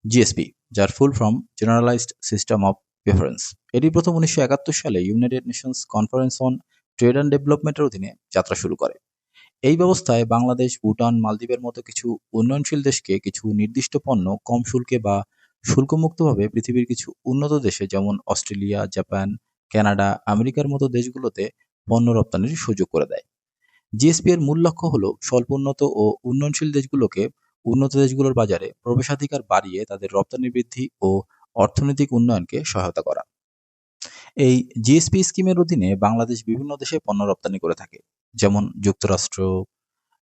GSP, যার full form generalised system of preference. এটি প্রথম 1971 সালে United Nations conference on trade and ডেভেলপমেন্টের অধীনে যাত্রা শুরু করে। এই ব্যবস্থায় বাংলাদেশ, ভুটান, মালদ্বীপের মতো কিছু উন্নয়নশীল দেশকে কিছু নির্দিষ্ট পণ্য কম শুল্কে বা শুল্কমুক্তভাবে পৃথিবীর কিছু উন্নত দেশে যেমন অস্ট্রেলিয়া, জাপান, কানাডা, আমেরিকার মতো দেশগুলোতে পণ্য রপ্তানির সুযোগ করে দেয়। জিএসপি এর মূল লক্ষ্য হল স্বল্পোন্নত ও উন্নয়নশীল দেশগুলোকে উন্নত দেশগুলোর বাজারে প্রবেশাধিকার বাড়িয়ে তাদের রপ্তানি বৃদ্ধি ও অর্থনৈতিক উন্নয়নকে সহায়তা করা। এই জিএসপি স্কিমের অধীনে বাংলাদেশ বিভিন্ন দেশে পণ্য রপ্তানি করে থাকে, যেমন যুক্তরাষ্ট্র,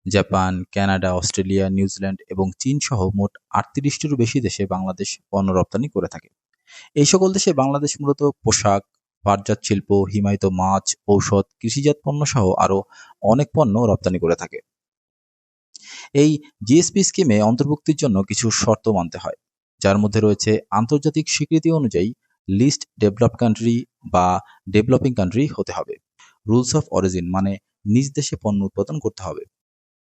জাপান, কানাডা, অস্ট্রেলিয়া, নিউজিল্যান্ড এবং চীন সহ মোট ৩৮টিরও বেশি দেশে বাংলাদেশ পণ্য রপ্তানি করে থাকে। এই সকল দেশে বাংলাদেশ মূলত পোশাক, পাটজাত শিল্প, হিমায়িত মাছ, ঔষধ, কৃষিজাত পণ্য সহ আরও অনেক পণ্য রপ্তানি করে থাকে। এই জিএসপি স্কিমে অন্তর্ভুক্তির জন্য কিছু শর্ত মানতে হয়, যার মধ্যে রয়েছে আন্তর্জাতিক স্বীকৃতি অনুযায়ী লিস্ট ডেভেলপড কান্ট্রি বা ডেভেলপিং কান্ট্রি হতে হবে। রুলস অফ অরিজিন মানে নিজ দেশে পণ্য উৎপাদন করতে হবে।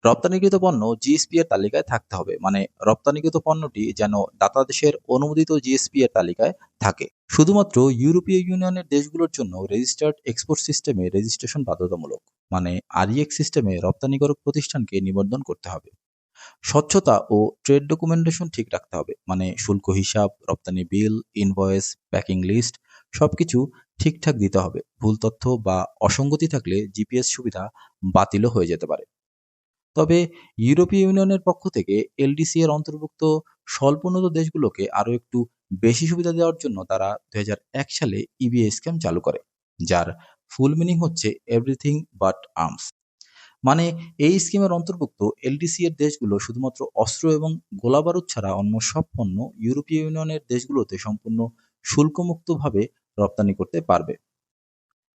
রপ্তানিকৃত পণ্য জিএসপি এর তালিকায় থাকতে হবে, মানে রপ্তানিকৃত পণ্যটি যেন দাতা দেশের অনুমোদিত জিএসপি এর তালিকায় থাকে। শুধুমাত্র ইউরোপীয় ইউনিয়নের দেশগুলোর জন্য রেজিস্টার্ড এক্সপোর্ট সিস্টেমে রেজিস্ট্রেশন বাধ্যতামূলক, মানে আরইএক্স সিস্টেমে রপ্তানিকারক প্রতিষ্ঠানকে নিবন্ধন করতে হবে। স্বচ্ছতা ও ট্রেড ডকুমেন্টেশন ঠিক রাখতে হবে, মানে শুল্ক হিসাব, রপ্তানি বিল, ইনভয়েস, প্যাকিং লিস্ট সবকিছু ঠিকঠাক দিতে হবে। ভুল তথ্য বা অসঙ্গতি থাকলে জিপিএস সুবিধা বাতিলও হয়ে যেতে পারে। তবে ইউরোপীয় ইউনিয়নের পক্ষ থেকে এলডিসি এর অন্তর্ভুক্ত স্বল্পোন্নত দেশগুলোকে আরও একটু বেশি সুবিধা দেওয়ার জন্য তারা 2001 সালে ইবিএ স্কিম চালু করে, যার ফুল মিনিং হচ্ছে এভরিথিং বাট আর্মস। মানে এই স্কিমের অন্তর্ভুক্ত এলডিসি এর দেশগুলো শুধুমাত্র অস্ত্র এবং গোলাবারুদ ছাড়া অন্য সব পণ্য ইউরোপীয় ইউনিয়নের দেশগুলোতে সম্পূর্ণ শুল্কমুক্তভাবে রপ্তানি করতে পারবে।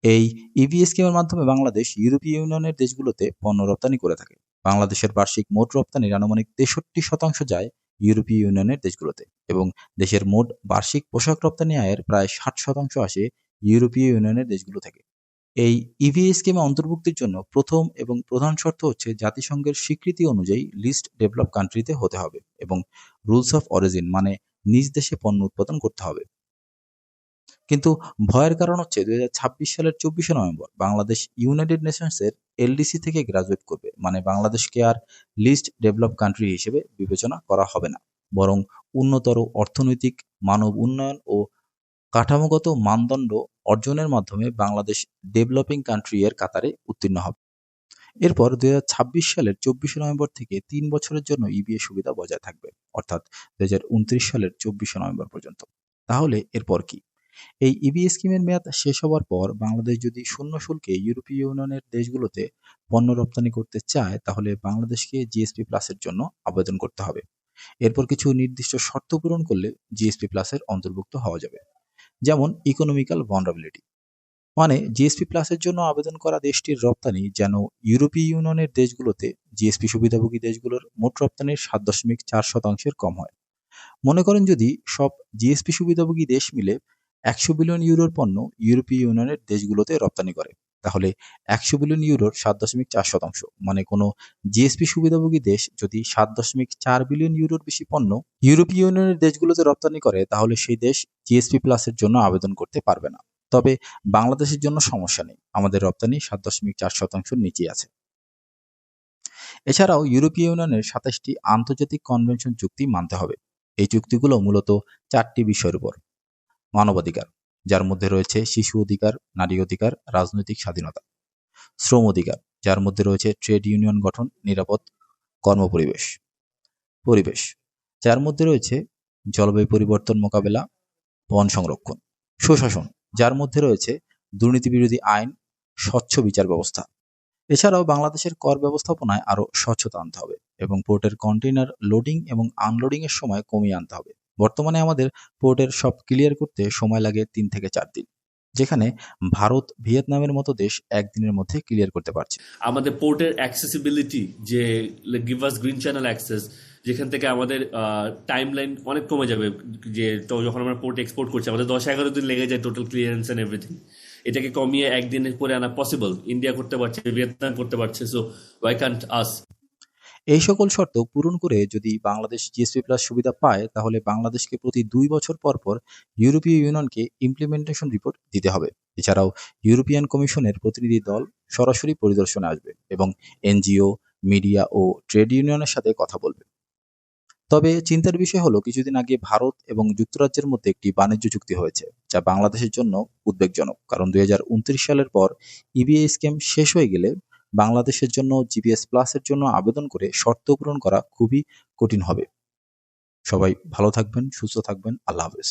এই ইবিএ স্কিমের মাধ্যমে বাংলাদেশ ইউরোপীয় ইউনিয়নের দেশগুলোতে পণ্য রপ্তানি করে থাকে। বাংলাদেশের বার্ষিক মোট রপ্তানির আনুমানিক 63% যায় ইউরোপীয় ইউনিয়নের দেশগুলোতে, এবং দেশের মোট বার্ষিক পোশাক রপ্তানি আয়ের প্রায় 60% আসে ইউরোপীয় ইউনিয়নের দেশগুলো থেকে। এই ইভিএ স্কিমে অন্তর্ভুক্তির জন্য প্রথম এবং প্রধান শর্ত হচ্ছে জাতিসংঘের স্বীকৃতি অনুযায়ী লিস্ট ডেভেলপ কান্ট্রিতে হতে হবে এবং রুলস অফ অরিজিন মানে নিজ দেশে পণ্য উৎপাদন করতে হবে। কিন্তু ভয়ের কারণ হচ্ছে 2026 সালের 24শে নভেম্বর বাংলাদেশ ইউনাইটেড নেশনসের এলডিসি থেকে গ্রাজুয়েট করবে, মানে বাংলাদেশকে আর লিস্ট ডেভেলপ কান্ট্রি হিসেবে বিবেচনা করা হবে না, বরং উন্নতর অর্থনৈতিক, মানব উন্নয়ন ও কাঠামোগত মানদণ্ড অর্জনের মাধ্যমে বাংলাদেশ ডেভেলপিং কান্ট্রি এর কাতারে উত্তীর্ণ হবে। এরপর 2026 সালের 24শে নভেম্বর থেকে 3 বছরের জন্য ইবিএ সুবিধা বজায় থাকবে, অর্থাৎ 2029 সালের 24শে নভেম্বর পর্যন্ত। তাহলে এরপর কি? এই ইবিএ স্কিমের মেয়াদ শেষ হওয়ার পর বাংলাদেশ যদি শূন্য শুল্কে ইউরোপীয় ইউনিয়নের দেশগুলোতে পণ্য রপ্তানি করতে চায়, তাহলে বাংলাদেশকে জিএসপি প্লাসের জন্য আবেদন করতে হবে। এরপর কিছু নির্দিষ্ট শর্ত পূরণ করলে জিএসপি প্লাসের অন্তর্ভুক্ত হওয়া যাবে, যেমন ইকোনমিক্যাল ভালনারেবিলিটি, মানে জিএসপি প্লাসের জন্য আবেদন করা দেশটির রপ্তানি যেন ইউরোপীয় ইউনিয়নের দেশগুলোতে জিএসপি সুবিধাভোগী দেশগুলোর মোট রপ্তানির 7.4% কম হয়। মনে করেন যদি সব জিএসপি সুবিধাভোগী দেশ মিলে 100 বিলিয়ন ইউরোর পণ্য ইউরোপীয় ইউনিয়নের দেশগুলোতে রপ্তানি করে, তাহলে 100 বিলিয়ন ইউরোর 7.4%, মানে কোনো জিএসপি সুবিধাভোগী দেশ যদি 7.4 বিলিয়ন ইউরোর বেশি পণ্য ইউরোপীয় ইউনিয়নের দেশগুলোতে রপ্তানি করে, তাহলে সেই দেশ জিএসপি প্লাসের জন্য আবেদন করতে পারবে না। তবে বাংলাদেশের জন্য সমস্যা নেই, আমাদের রপ্তানি 7.4%-র নিচেই আছে। এছাড়াও ইউরোপীয় ইউনিয়নের 27টি আন্তর্জাতিক কনভেনশন চুক্তি মানতে হবে। এই চুক্তিগুলো মূলত 4টি বিষয়ের উপর: মানবাধিকার, যার মধ্যে রয়েছে শিশু অধিকার, নারী অধিকার, রাজনৈতিক স্বাধীনতা; শ্রম অধিকার, যার মধ্যে রয়েছে ট্রেড ইউনিয়ন গঠন, নিরাপদ কর্মপরিবেশ; পরিবেশ, যার মধ্যে রয়েছে জলবায়ু পরিবর্তন মোকাবেলা, বন সংরক্ষণ; সুশাসন, যার মধ্যে রয়েছে দুর্নীতি বিরোধী আইন, স্বচ্ছ বিচার ব্যবস্থা। এছাড়াও বাংলাদেশের কর ব্যবস্থাপনায় আরও স্বচ্ছতা আনতে হবে এবং পোর্টের কন্টেইনার লোডিং এবং আনলোডিং এর সময় কমিয়ে আনতে হবে। বর্তমানে আমাদের পোর্টের সব ক্লিয়ার করতে সময় লাগে 3 থেকে 4 দিন, যেখানে ভারত, ভিয়েতনামের মতো দেশ একদিনের মধ্যে ক্লিয়ার করতে পারছে। আমাদের পোর্টের অ্যাক্সেসিবিলিটি, যে give us green channel access, যেখান থেকে আমাদের টাইম লাইন অনেক কমে যাবে। যে তো যখন আমরা পোর্ট এক্সপোর্ট করছি আমাদের 10-11 দিন লেগে যায় টোটাল ক্লিয়ারেন্স অ্যান্ড এভরিথিং। এটাকে কমিয়ে একদিনের পরে আনা পসিবল। ইন্ডিয়া করতে পারছে, ভিয়েতনাম করতে পারছে, সো ওয়াই কান্ট আস? এই সকল শর্ত পূরণ করে যদি বাংলাদেশ জিএসপি প্লাস সুবিধা পায়, তাহলে বাংলাদেশকে প্রতি 2 বছর পর পর ইউরোপীয় ইউনিয়নকে ইমপ্লিমেন্টেশন রিপোর্ট দিতে হবে। এছাড়াও ইউরোপিয়ান কমিশনের প্রতিনিধি দল সরাসরি পরিদর্শনে আসবে এবং এনজিও, মিডিয়া ও ট্রেড ইউনিয়নের সাথে কথা বলবে। তবে চিন্তার বিষয় হলো, কিছুদিন আগে ভারত এবং যুক্তরাজ্যের মধ্যে একটি বাণিজ্য চুক্তি হয়েছে, যা বাংলাদেশের জন্য উদ্বেগজনক। কারণ 2029 সালের পর ইবিএ স্কিম শেষ হয়ে গেলে বাংলাদেশের জন্য জিপিএস প্লাসের জন্য আবেদন করে শর্ত পূরণ করা খুবই কঠিন হবে। সবাই ভালো থাকবেন, সুস্থ থাকবেন। আল্লাহ হাফেজ।